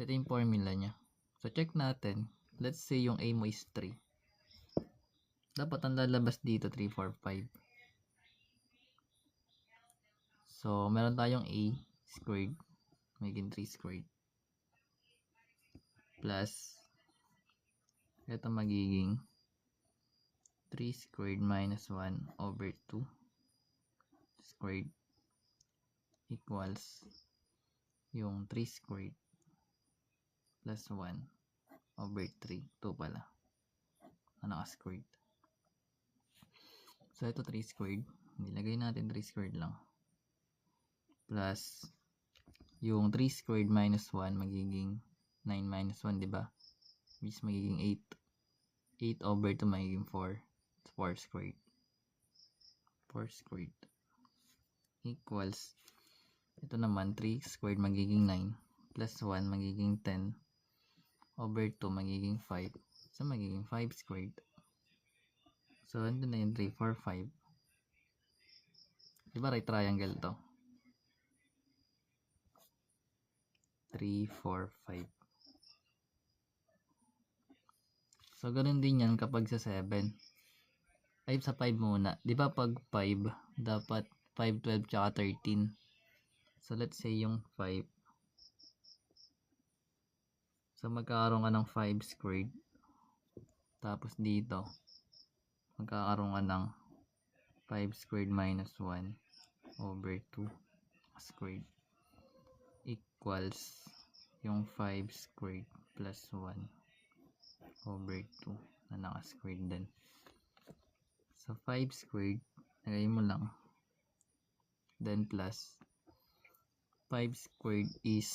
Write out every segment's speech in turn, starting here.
So, ito yung formula niya. So, check natin. Let's say yung A mo is 3. Dapat ang lalabas dito, 3, 4, 5. So, meron tayong A squared. Magiging 3 squared. Plus, ito magiging 3 squared minus 1 over 2 squared equals yung 3 squared plus 1 over 3. 2 pala. Naka-squared. So, ito 3 squared. Nilagay natin 3 squared lang. Plus, yung 3 squared minus 1 magiging 9 minus 1, diba? Which is magiging 8. 8 over 2 magiging 4. 4 squared. 4 squared. Equals, ito naman, 3 squared magiging 9. Plus 1 magiging 10. Over 2 magiging 5. So, magiging 5 squared. So, ito na yung 3, 4, 5. Diba right triangle to? 3, 4, 5. So, ganun din yan kapag sa 7. Ay, sa 5 muna. Diba pag 5, dapat 5, 12, tsaka 13. So, let's say yung 5. So, magkakaroon ka ng 5 squared. Tapos dito, magkakaroon ka ng 5 squared minus 1 over 2 squared equals yung 5 squared plus 1 over 2 na naka-squared din. So, 5 squared, lagay mo lang. Then plus 5 squared is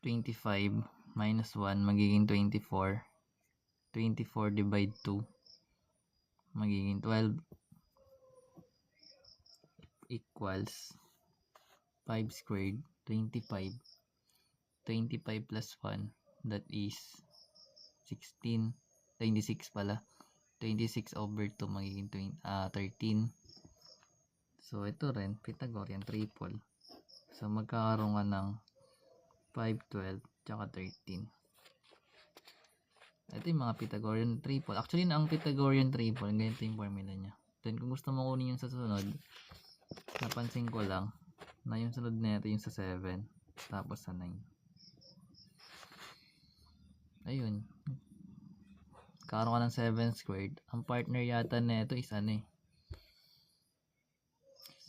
25 minus 1 magiging 24. 24 divide 2 magiging 12 equals 5 squared 25. 25 plus 1, that is 16. 26 pala. 26 over 2 magiging 13. So, ito rin, Pythagorean triple. So, magkakaroon ka ng 5, 12, tsaka 13. Ito yung mga Pythagorean triple. Actually, ang Pythagorean triple, ganito yung formula niya. Then, kung gusto mo kunin yung sa sunod, napansin ko lang na yung sunod na ito yung sa 7, tapos sa 9. Ayun. Karoon ka ng 7 squared. Ang partner yata na ito is ano eh.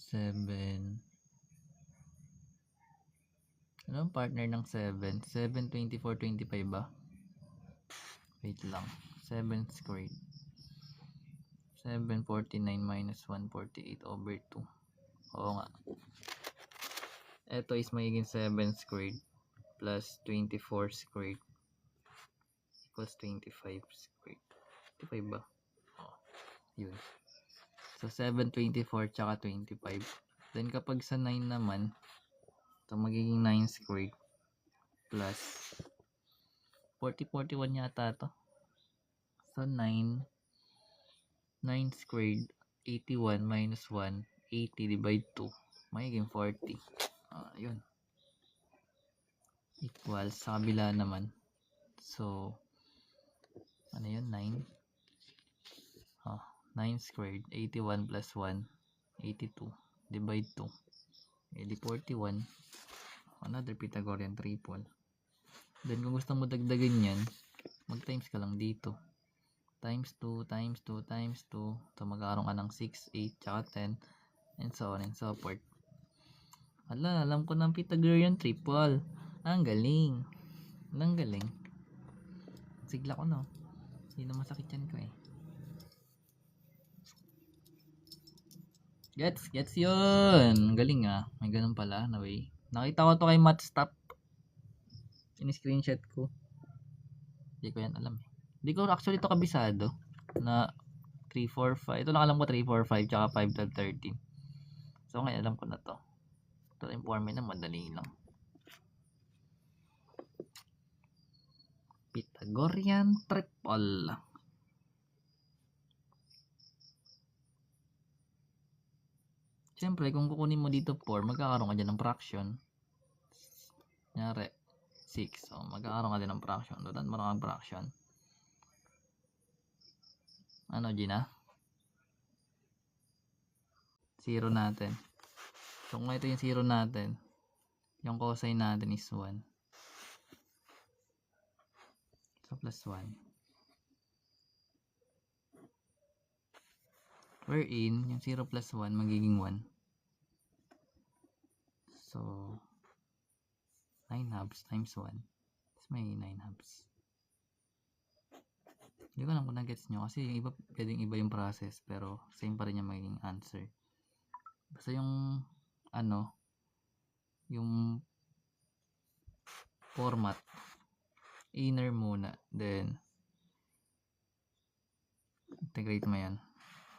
7. Ano ang partner ng 7? 7, 24, 25 ba? Wait lang. 7 squared. 7, 49 minus 1, 48 over 2. Oo nga. Ito is magiging 7 squared plus 24 squared equals 25 squared. 25 ba? Oh, yun. So, 7, 24, tsaka 25. Then, kapag sa 9 naman, ito magiging 9 squared plus 40, 41 yata to. So, 9 squared, 81 minus 1, 80 divide 2, magiging 40. Yun. Equals sa kabila naman. So, ano yun? 9. 9 squared, 81 plus 1, 82 divide 2. Edi 41. Another Pythagorean triple. Then, kung gusto mo dagdagan yan, mag-times ka lang dito. Times 2, times 2, times 2. So, magkakaroon ka ng 6, 8, tsaka 10. And so on and so forth. Alam ko ng Pythagorean triple. Ang galing. Ang galing. Sigla ko no. Hindi na masakit yan ko eh. Gets yun. Galing ah. May ganun pala na way. Nakita ko to kay Matstop. Ini-screenshot ko. Hindi ko yan alam eh. Hindi ko actually to kabisado. Na 3, 4, 5. Ito lang alam ko 3, 4, 5. Tsaka 5, 12, 13. So ngayon alam ko na to. Ito yung formula madali lang. Pythagorean triple. Siyempre, kung kukunin mo dito 4, magkakaroon ka dyan ng fraction. 6. So, magkakaroon ka din ng fraction. Doon maraming fraction. Ano, Gina? 0 natin. So, kung ito yung 0 natin, yung cosine natin is 1. So, plus 1. Wherein, yung 0 plus 1, magiging 1. So, 9 halves times 1. Tapos may 9 halves. Hindi ko alam kung na-gets nyo. Kasi yung iba, pwedeng iba yung process. Pero, same pa rin yung magiging answer. Basta yung, ano, yung format, inner muna. Then, integrate mo yan.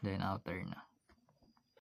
Then, outer na.